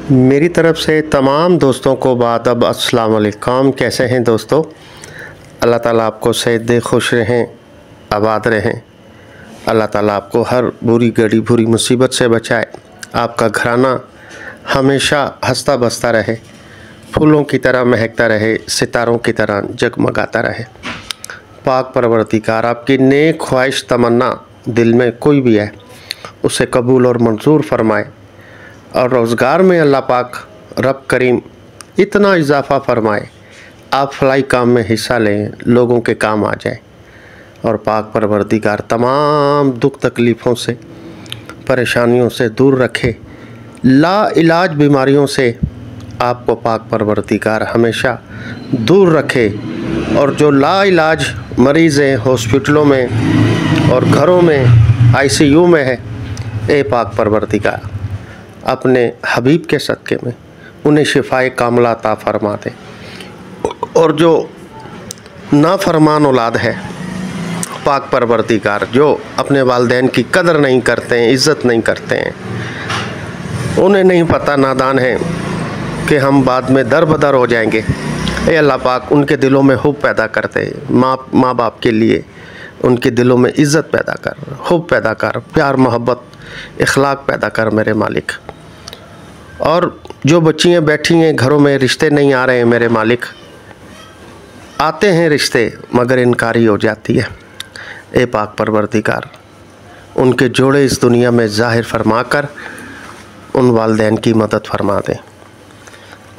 मेरी तरफ़ से तमाम दोस्तों को बादब अस्सलाम वालेकुम। कैसे हैं दोस्तों? अल्लाह ताला आपको सेहत दे, खुश रहें, आबाद रहें। अल्लाह ताला आपको हर बुरी घड़ी बुरी मुसीबत से बचाए। आपका घराना हमेशा हंसता बसता रहे, फूलों की तरह महकता रहे, सितारों की तरह जगमगाता रहे। पाक परवरदिगार आपकी नेक ख्वाहिश तमन्ना दिल में कोई भी है उसे कबूल और मंजूर फरमाए, और रोज़गार में अल्लाह पाक रब करीम इतना इजाफ़ा फरमाए, आप फलाई काम में हिस्सा लें, लोगों के काम आ जाए। और पाक परवरदिगार तमाम दुख तकलीफ़ों से, परेशानियों से दूर रखे, ला इलाज बीमारियों से आपको पाक परवरदिगार हमेशा दूर रखे। और जो ला इलाज मरीज़ हैं हॉस्पिटलों में और घरों में आईसीयू में है, ए पाक परवरदिगार अपने हबीब के सदक़े में उन्हें शिफाए कामला अता फरमा दे। और जो नाफरमान औलाद है पाक परवरदिगार, जो अपने वालिदैन की कदर नहीं करते हैं, इज़्ज़त नहीं करते हैं, उन्हें नहीं पता, नादान है कि हम बाद में दर बदर हो जाएंगे। ए अल्लाह पाक उनके दिलों में हुब पैदा कर दे। माँ बाप के लिए उनके दिलों में इज़्ज़त पैदा कर, हुब पैदा कर, प्यार मोहब्बत इखलाक पैदा कर मेरे मालिक। और जो बच्चियाँ बैठी हैं घरों में, रिश्ते नहीं आ रहे हैं मेरे मालिक, आते हैं रिश्ते मगर इनकारी हो जाती है। ए पाक परवरदिगार उनके जोड़े इस दुनिया में ज़ाहिर फरमा कर उन वालिदैन की मदद फरमा दें।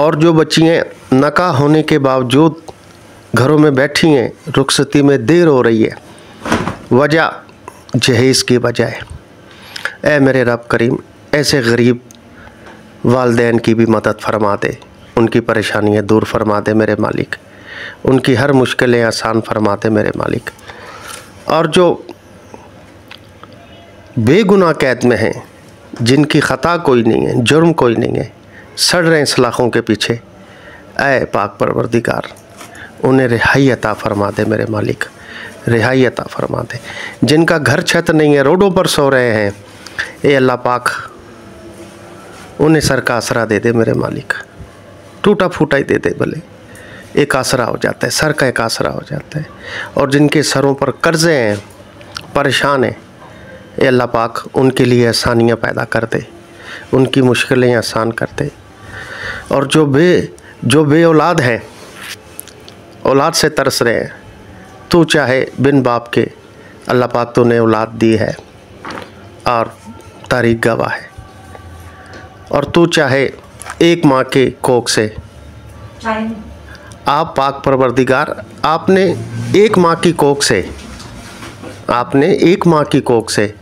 और जो बच्चियाँ नकाह होने के बावजूद घरों में बैठी हैं, रुखसती में देर हो रही है, वजह जहेज़ की वजह है। ए मेरे रब करीम ऐसे गरीब वालिदैन की भी मदद फरमा दे, उनकी परेशानियाँ दूर फरमा दे मेरे मालिक, उनकी हर मुश्किलें आसान फरमा दे मेरे मालिक। और जो बेगुनाह कैद में हैं, जिनकी ख़ता कोई नहीं है, जुर्म कोई नहीं है, सड़ रहे हैं सलाखों के पीछे, ऐ पाक परवरदिगार उन्हें रिहाई अता फरमा दे मेरे मालिक, रिहाई अता फरमा दे। जिनका घर छत नहीं है, रोडों पर सो रहे हैं, ए अल्लाह पाक उन्हें सर का आसरा दे दे मेरे मालिक। टूटा फूटा ही दे दे, भले एक आसरा हो जाता है, सर का एक आसरा हो जाता है। और जिनके सरों पर कर्ज़े हैं, परेशान हैं, ए अल्लाह पाक उनके लिए आसानियाँ पैदा कर दे, उनकी मुश्किलें आसान कर दे। और जो बे औलाद हैं, औलाद से तरस रहे हैं, तू चाहे बिन बाप के, अल्लाह पाक तो ने औलाद दी है और तारीख गवाह है। और तू चाहे एक माँ के कोख से, आप पाक परवरदिगार आपने एक माँ की कोख से, आपने एक माँ की कोख से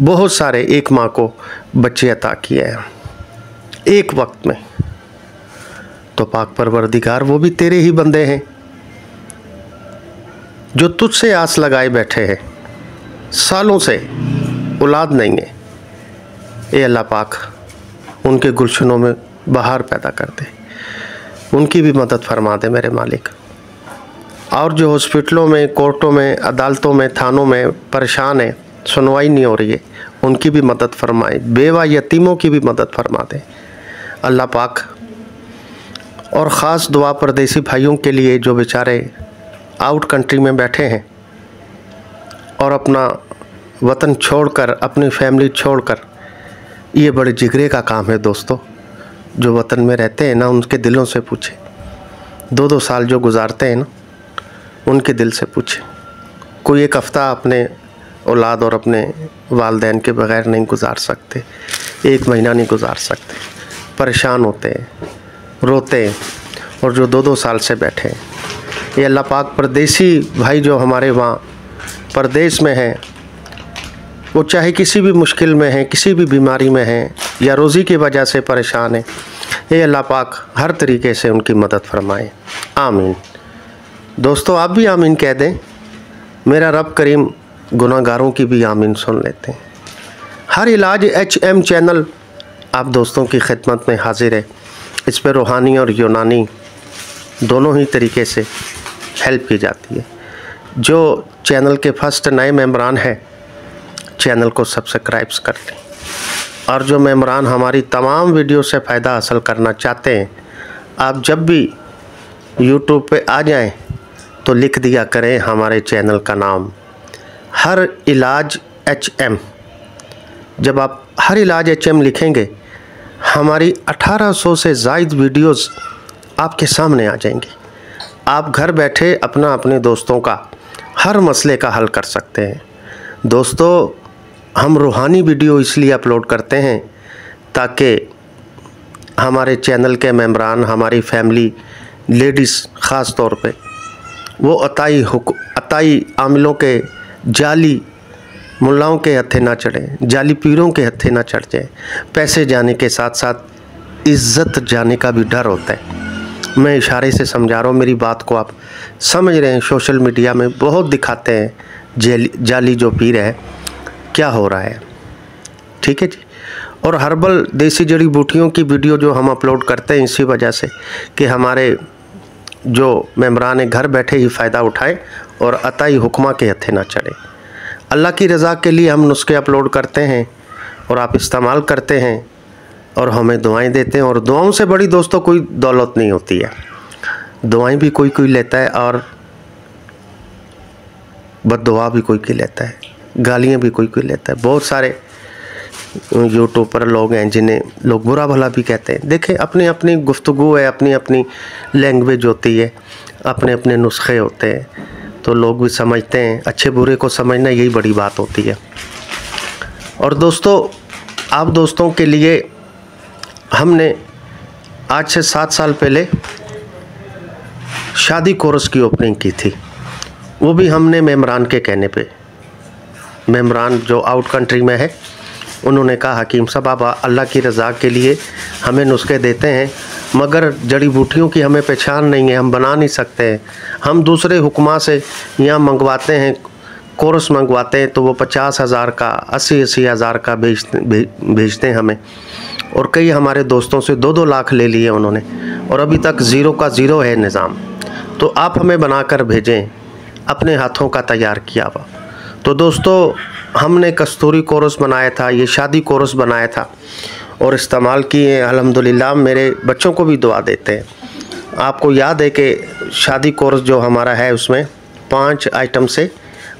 बहुत सारे एक माँ को बच्चे अता किए हैं एक वक्त में। तो पाक परवरदिगार वो भी तेरे ही बंदे हैं जो तुझसे आस लगाए बैठे हैं, सालों से औलाद नहीं है। ए अल्लाह पाक उनके गुलशनों में बहार पैदा कर दे, उनकी भी मदद फरमा दे मेरे मालिक। और जो हॉस्पिटलों में, कोर्टों में, अदालतों में, थानों में परेशान है, सुनवाई नहीं हो रही है, उनकी भी मदद फरमाए। बेवा यतीमों की भी मदद फरमा दे अल्लाह पाक। और ख़ास दुआ परदेसी भाइयों के लिए जो बेचारे आउट कंट्री में बैठे हैं और अपना वतन छोड़कर, अपनी फैमिली छोड़कर, ये बड़े जिगरे का काम है दोस्तों। जो वतन में रहते हैं ना, उनके दिलों से पूछे, 2-2 साल जो गुजारते हैं ना, उनके दिल से पूछे। कोई एक हफ़्ता अपने औलाद और अपने वालिदैन के बग़ैर नहीं गुजार सकते, 1 महीना नहीं गुजार सकते, परेशान होते हैं, रोते हैं। और जो 2-2 साल से बैठे हैं, ये अल्लाह पाक परदेसी भाई जो हमारे वहाँ परदेश में हैं, वो चाहे किसी भी मुश्किल में हैं, किसी भी बीमारी में हैं, या रोज़ी की वजह से परेशान हैं, ये अल्लाह पाक हर तरीके से उनकी मदद फरमाए। आमीन। दोस्तों आप भी आमीन कह दें, मेरा रब करीम गुनाहगारों की भी आमीन सुन लेते हैं। हर इलाज HM चैनल आप दोस्तों की खिदमत में हाजिर है। इस पर रूहानी और यूनानी दोनों ही तरीके से हेल्प की जाती है। जो चैनल के फर्स्ट नए मेंबरान हैं, चैनल को सब्सक्राइब कर लें। और जो मेम्बरान हमारी तमाम वीडियो से फ़ायदा हासिल करना चाहते हैं, आप जब भी यूट्यूब पे आ जाएं तो लिख दिया करें हमारे चैनल का नाम हर इलाज HM। जब आप हर इलाज HM लिखेंगे, हमारी 1800 से ज़ायद वीडियोस आपके सामने आ जाएंगी। आप घर बैठे अपने दोस्तों का हर मसले का हल कर सकते हैं। दोस्तों, हम रूहानी वीडियो इसलिए अपलोड करते हैं ताकि हमारे चैनल के मेम्बरान, हमारी फैमिली, लेडीज़ ख़ास तौर पे, वो अताई आमिलों के, जाली मुल्लाओं के हत्थे ना चढ़ें, जाली पीरों के हत्थे ना चढ़ जाए। पैसे जाने के साथ साथ इज़्ज़त जाने का भी डर होता है। मैं इशारे से समझा रहा हूँ, मेरी बात को आप समझ रहे हैं। सोशल मीडिया में बहुत दिखाते हैं जाली जो पीर है, क्या हो रहा है। ठीक है जी। और हर्बल देसी जड़ी बूटियों की वीडियो जो हम अपलोड करते हैं इसी वजह से कि हमारे जो मेम्बरान है घर बैठे ही फ़ायदा उठाएं और अताई हुक्मा के हत्थे ना चढ़े। अल्लाह की रज़ा के लिए हम नुस्खे अपलोड करते हैं और आप इस्तेमाल करते हैं और हमें दुआएं देते हैं। और दुआओं से बड़ी दोस्तों कोई दौलत नहीं होती है। दुआएं भी कोई कोई लेता है और बद्दुआ भी कोई कोई लेता है, गालियाँ भी कोई कोई लेता है। बहुत सारे यूट्यूब पर लोग हैं जिन्हें लोग बुरा भला भी कहते हैं। देखें, अपनी अपनी गुफ्तगू है, अपनी अपनी लैंग्वेज होती है, अपने अपने नुस्खे होते हैं, तो लोग भी समझते हैं। अच्छे बुरे को समझना यही बड़ी बात होती है। और दोस्तों, आप दोस्तों के लिए हमने आज से 7 साल पहले शादी कोर्स की ओपनिंग की थी। वो भी हमने मेम्बरान के कहने पे। मेम्बरान जो आउट कंट्री में है, उन्होंने कहा हकीम साहब आप अल्लाह की रज़ा के लिए हमें नुस्खे देते हैं, मगर जड़ी बूटियों की हमें पहचान नहीं है, हम बना नहीं सकते हैं। हम दूसरे हुक्मा से यहाँ मंगवाते हैं, कोर्स मंगवाते हैं, तो वो 50,000 का, 80-80 हज़ार का भेजते हैं हमें। और कई हमारे दोस्तों से 2-2 लाख ले लिए उन्होंने, और अभी तक ज़ीरो का ज़ीरो है निज़ाम। तो आप हमें बनाकर भेजें, अपने हाथों का तैयार किया हुआ। तो दोस्तों, हमने कस्तूरी कोर्स बनाया था, ये शादी कोर्स बनाया था और इस्तेमाल किए। अल्हम्दुलिल्लाह मेरे बच्चों को भी दुआ देते हैं। आपको याद है कि शादी कोर्स जो हमारा है उसमें 5 आइटम से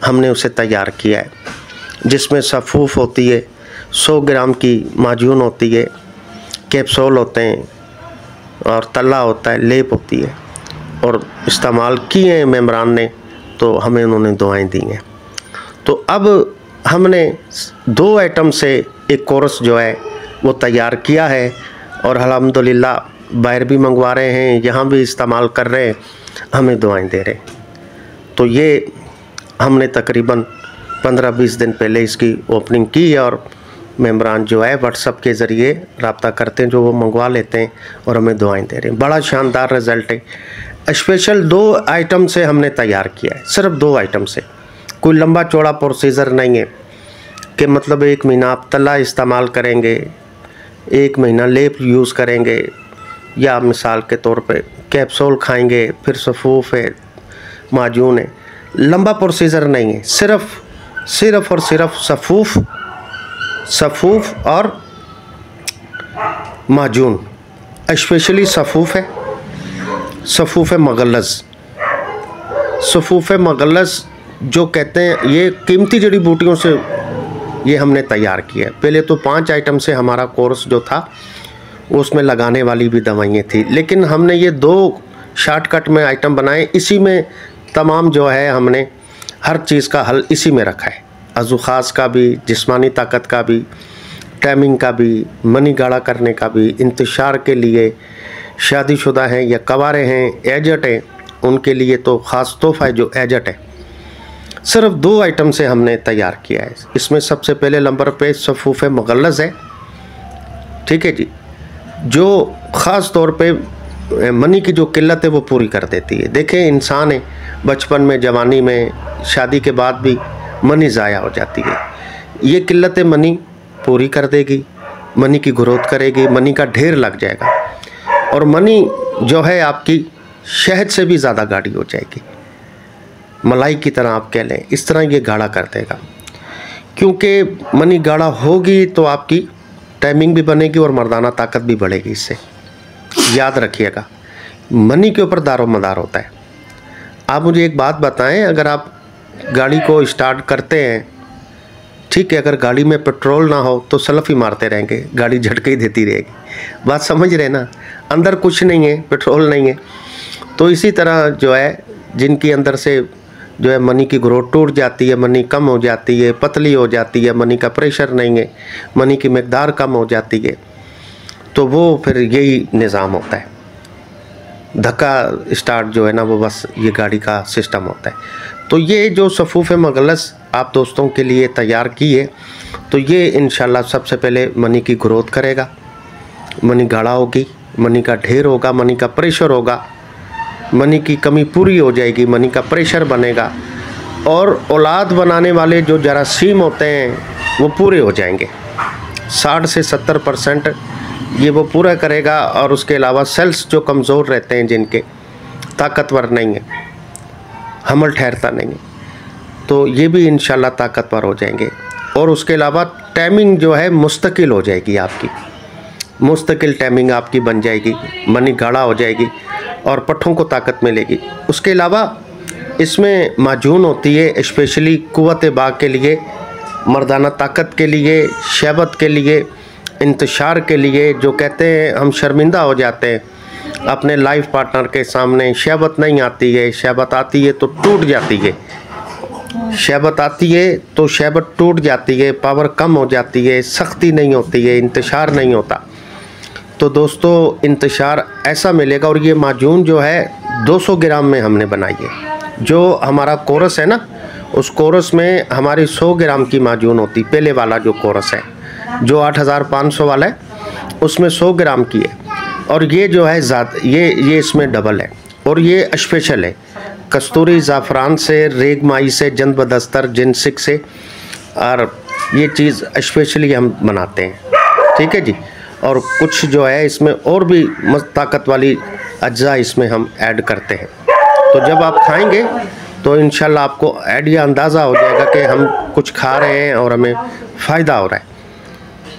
हमने उसे तैयार किया है, जिसमें सफ़ूफ़ होती है, 100 ग्राम की माजून होती है, कैप्सूल होते हैं और तला होता है, लेप होती है। और इस्तेमाल किए हैं मेम्बरान ने, तो हमें उन्होंने दुआएं दी हैं। तो अब हमने 2 आइटम से एक कोर्स जो है वो तैयार किया है और अल्हम्दुलिल्लाह बाहर भी मंगवा रहे हैं, यहाँ भी इस्तेमाल कर रहे हैं, हमें दुआएं दे रहे हैं। तो ये हमने तकरीबन 15-20 दिन पहले इसकी ओपनिंग की है और मेम्बरान जो है व्हाट्सएप के ज़रिए रब्ता करते हैं, जो वो मंगवा लेते हैं और हमें दुआएं दे रहे हैं। बड़ा शानदार रिज़ल्ट है। स्पेशल 2 आइटम से हमने तैयार किया है, सिर्फ 2 आइटम से। कोई लंबा चौड़ा प्रोसीजर नहीं है कि मतलब 1 महीना आप तला इस्तेमाल करेंगे, 1 महीना लेप यूज़ करेंगे, या मिसाल के तौर पे कैप्सूल खाएंगे, फिर सफ़ूफ़ है, माजून है। लंबा प्रोसीजर नहीं है, सिर्फ और सिर्फ सफ़ूफ़ और माजून। स्पेशली सफ़ूफ़ मगलज़, सफ़ूफ़ मगलज़ जो कहते हैं, ये कीमती जड़ी बूटियों से ये हमने तैयार किया है। पहले तो 5 आइटम से हमारा कोर्स जो था उसमें लगाने वाली भी दवाइयाँ थी, लेकिन हमने ये 2 शॉर्टकट में आइटम बनाए। इसी में तमाम जो है हमने हर चीज़ का हल इसी में रखा है। अज़ू ख़ास का भी, जिस्मानी ताकत का भी, टाइमिंग का भी, मनी गाढ़ा करने का भी, इंतशार के लिए, शादीशुदा हैं या कवारे हैं, एजेट हैं, उनके लिए तो ख़ास तोहफ़ा है जो एजेट है। सिर्फ 2 आइटम से हमने तैयार किया है। इसमें सबसे पहले नंबर पे सफ़ूफ़ मगलज़ है, ठीक है जी, जो ख़ास तौर पे मनी की जो किल्लत है वो पूरी कर देती है। देखें, इंसान है, बचपन में, जवानी में, शादी के बाद भी मनी ज़ाया हो जाती है। ये किल्लत मनी पूरी कर देगी, मनी की ग्रोथ करेगी, मनी का ढेर लग जाएगा और मनी जो है आपकी शहद से भी ज़्यादा गाढ़ी हो जाएगी, मलाई की तरह आप कह लें, इस तरह ये गाढ़ा कर देगा। क्योंकि मनी गाढ़ा होगी तो आपकी टाइमिंग भी बनेगी और मर्दाना ताकत भी बढ़ेगी इससे। याद रखिएगा, मनी के ऊपर दारोमदार होता है। आप मुझे एक बात बताएं, अगर आप गाड़ी को स्टार्ट करते हैं, ठीक है, अगर गाड़ी में पेट्रोल ना हो तो सलफ ही मारते रहेंगे, गाड़ी झटके ही देती रहेगी। बात समझ रहे ना, अंदर कुछ नहीं है, पेट्रोल नहीं है। तो इसी तरह जो है, जिनकी अंदर से जो है मनी की ग्रोथ टूट जाती है, मनी कम हो जाती है, पतली हो जाती है, मनी का प्रेशर नहीं है, मनी की मकदार कम हो जाती है, तो वो फिर यही निज़ाम होता है। धक्का स्टार्ट जो है ना, वो बस ये गाड़ी का सिस्टम होता है। तो ये जो सफ़ूफ़ मगलस आप दोस्तों के लिए तैयार की है, तो ये इंशाल्लाह सबसे पहले मनी की ग्रोथ करेगा, मनी गाढ़ा होगी, मनी का ढेर होगा, मनी का प्रेशर होगा, मनी की कमी पूरी हो जाएगी, मनी का प्रेशर बनेगा, और औलाद बनाने वाले जो जरासीम होते हैं वो पूरे हो जाएंगे। 60 से 70% ये वो पूरा करेगा। और उसके अलावा सेल्स जो कमज़ोर रहते हैं, जिनके ताकतवर नहीं है, हमल ठहरता नहीं है, तो ये भी इंशाल्लाह ताकतवर हो जाएंगे। और उसके अलावा टाइमिंग जो है मुस्तकिल हो जाएगी आपकी, मुस्तकिल टाइमिंग आपकी बन जाएगी, मनी गाढ़ा हो जाएगी और पट्ठों को ताकत मिलेगी। उसके अलावा इसमें माजून होती है स्पेशली कुव्वत बाग के लिए, मर्दाना ताकत के लिए, शहबत के लिए, इंतशार के लिए। जो कहते हैं हम शर्मिंदा हो जाते हैं अपने लाइफ पार्टनर के सामने, शहबत नहीं आती है, शहबत आती है तो टूट जाती है, शहबत आती है तो शहबत टूट जाती है, पावर कम हो जाती है, सख्ती नहीं होती है, इंतशार नहीं होता। तो दोस्तों इंतशार ऐसा मिलेगा। और ये माजून जो है 200 ग्राम में हमने बनाई है। जो हमारा कोरस है ना, उस कोरस में हमारी 100 ग्राम की माजून होती, पहले वाला जो कोरस है, जो 8500 वाला है, उसमें 100 ग्राम की है। और ये जो है ये इसमें डबल है, और ये स्पेशल है, कस्तूरी ज़ाफ़रान से, रेगमाई से, जंद बदस्तर, जिनसिक से, और ये चीज़ स्पेशली हम बनाते हैं, ठीक है जी। और कुछ जो है इसमें और भी ताकत वाली अज्जा इसमें हम ऐड करते हैं। तो जब आप खाएंगे तो इंशाल्लाह आपको आइडिया अंदाज़ा हो जाएगा कि हम कुछ खा रहे हैं और हमें फ़ायदा हो रहा है।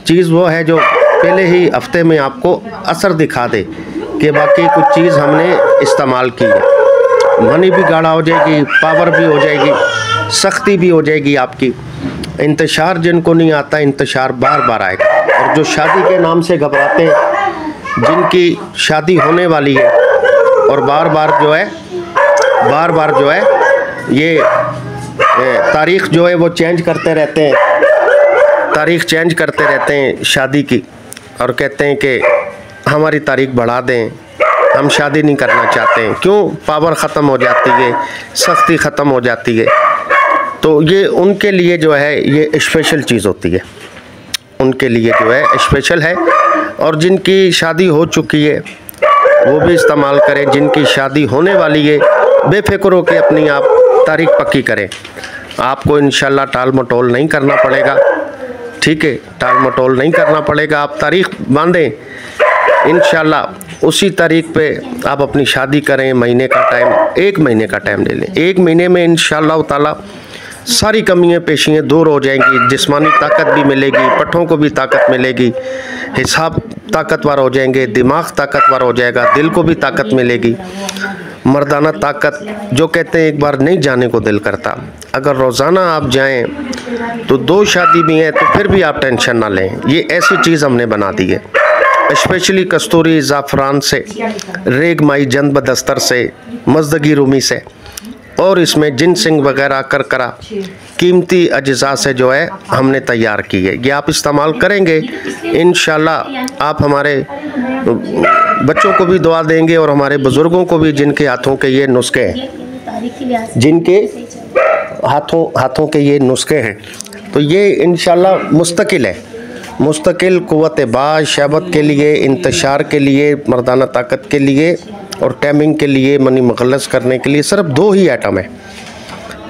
चीज़ वो है जो पहले ही हफ्ते में आपको असर दिखा दे कि बाकी कुछ चीज़ हमने इस्तेमाल की है। मनी भी गाढ़ा हो जाएगी, पावर भी हो जाएगी, सख्ती भी हो जाएगी आपकी। इंतशार जिनको नहीं आता, इंतशार बार बार आएगा। और जो शादी के नाम से घबराते हैं, जिनकी शादी होने वाली है और बार बार जो है ये तारीख़ जो है वो चेंज करते रहते हैं, तारीख़ चेंज करते रहते हैं शादी की, और कहते हैं कि हमारी तारीख़ बढ़ा दें, हम शादी नहीं करना चाहते हैं। क्यों? पावर ख़त्म हो जाती है, सख्ती ख़त्म हो जाती है। तो ये उनके लिए जो है ये स्पेशल चीज़ होती है, उनके लिए जो है स्पेशल है। और जिनकी शादी हो चुकी है वो भी इस्तेमाल करें, जिनकी शादी होने वाली है बेफिक्र हो के अपनी आप तारीख़ पक्की करें। आपको इंशाल्लाह टाल मटोल नहीं करना पड़ेगा, ठीक है, टाल मटोल नहीं करना पड़ेगा। आप तारीख़ बांधें, इंशाल्लाह उसी तारीख़ पे आप अपनी शादी करें। महीने का टाइम, 1 महीने का टाइम ले लें। 1 महीने में इंशाल्लाह ताला सारी कमियाँ पेशियाँ दूर हो जाएंगी, जिस्मानी ताकत भी मिलेगी, पट्ठों को भी ताकत मिलेगी, हिसाब ताकतवर हो जाएंगे, दिमाग ताकतवर हो जाएगा, दिल को भी ताकत मिलेगी। मर्दाना ताकत जो कहते हैं एक बार नहीं जाने को दिल करता, अगर रोज़ाना आप जाएं तो 2 शादी भी हैं तो फिर भी आप टेंशन ना लें। ये ऐसी चीज़ हमने बना दी है स्पेशली कस्तूरी ज़ाफ़रान से, रेगमाई, जंद बदस्तर से, मज़दगी रूमी से, और इसमें जिनसिंग वगैरह करकरा कीमती अज्जा से जो है हमने तैयार की है। ये आप इस्तेमाल करेंगे इंशाल्लाह आप हमारे बच्चों को भी दुआ देंगे और हमारे बुज़ुर्गों को भी, जिनके हाथों के ये नुस्खे हैं, जिनके हाथों के ये नुस्खे हैं। तो ये इंशाल्लाह मुस्तकिल है, मुस्तकिल कुव्वत बाज, शहबत के लिए, इंतशार के लिए, मर्दाना ताकत के लिए और टाइमिंग के लिए, मनी मुखल्लस करने के लिए सिर्फ 2 ही आइटम है,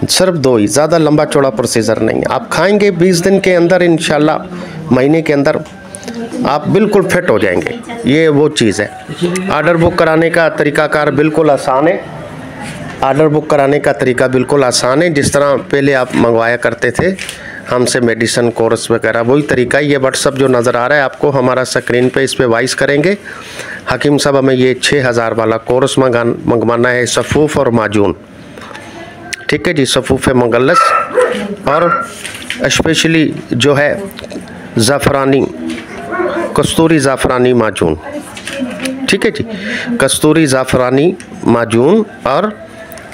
सिर्फ 2 ही, ज़्यादा लंबा चौड़ा प्रोसीजर नहीं है। आप खाएंगे 20 दिन के अंदर इंशाल्लाह, महीने के अंदर आप बिल्कुल फिट हो जाएंगे। ये वो चीज़ है। आर्डर बुक कराने का तरीक़ाकार बिल्कुल आसान है, आर्डर बुक कराने का तरीका बिल्कुल आसान है। जिस तरह पहले आप मंगवाया करते थे हमसे मेडिसिन कोर्स वगैरह, वही तरीका। ये व्हाट्सअप जो नज़र आ रहा है आपको हमारा स्क्रीन पे, इस पे वॉइस करेंगे, हकीम साहब हमें ये 6000 वाला कोर्स मंगवाना है, सफ़ूफ़ और माजून, ठीक है जी, सफ़ूफ़ मुगल्लस और स्पेशली जो है ज़ाफ़रानी, कस्तूरी ज़ाफ़रानी माजून, ठीक है जी, कस्तूरी ज़ाफ़रानी माजून और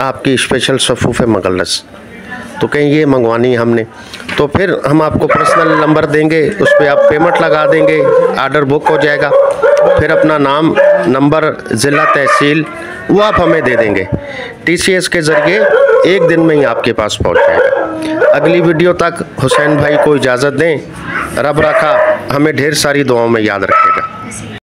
आपकी स्पेशल सफ़ूफ़ मुगल्लस। तो कहीं ये मंगवानी है हमने, तो फिर हम आपको पर्सनल नंबर देंगे, उस पर आप पेमेंट लगा देंगे, ऑर्डर बुक हो जाएगा। फिर अपना नाम, नंबर, ज़िला, तहसील वो आप हमें दे देंगे, TCS के ज़रिए 1 दिन में ही आपके पास पहुंच जाएगा। अगली वीडियो तक हुसैन भाई को इजाज़त दें। रब रखा हमें ढेर सारी दुआओं में याद रखेगा।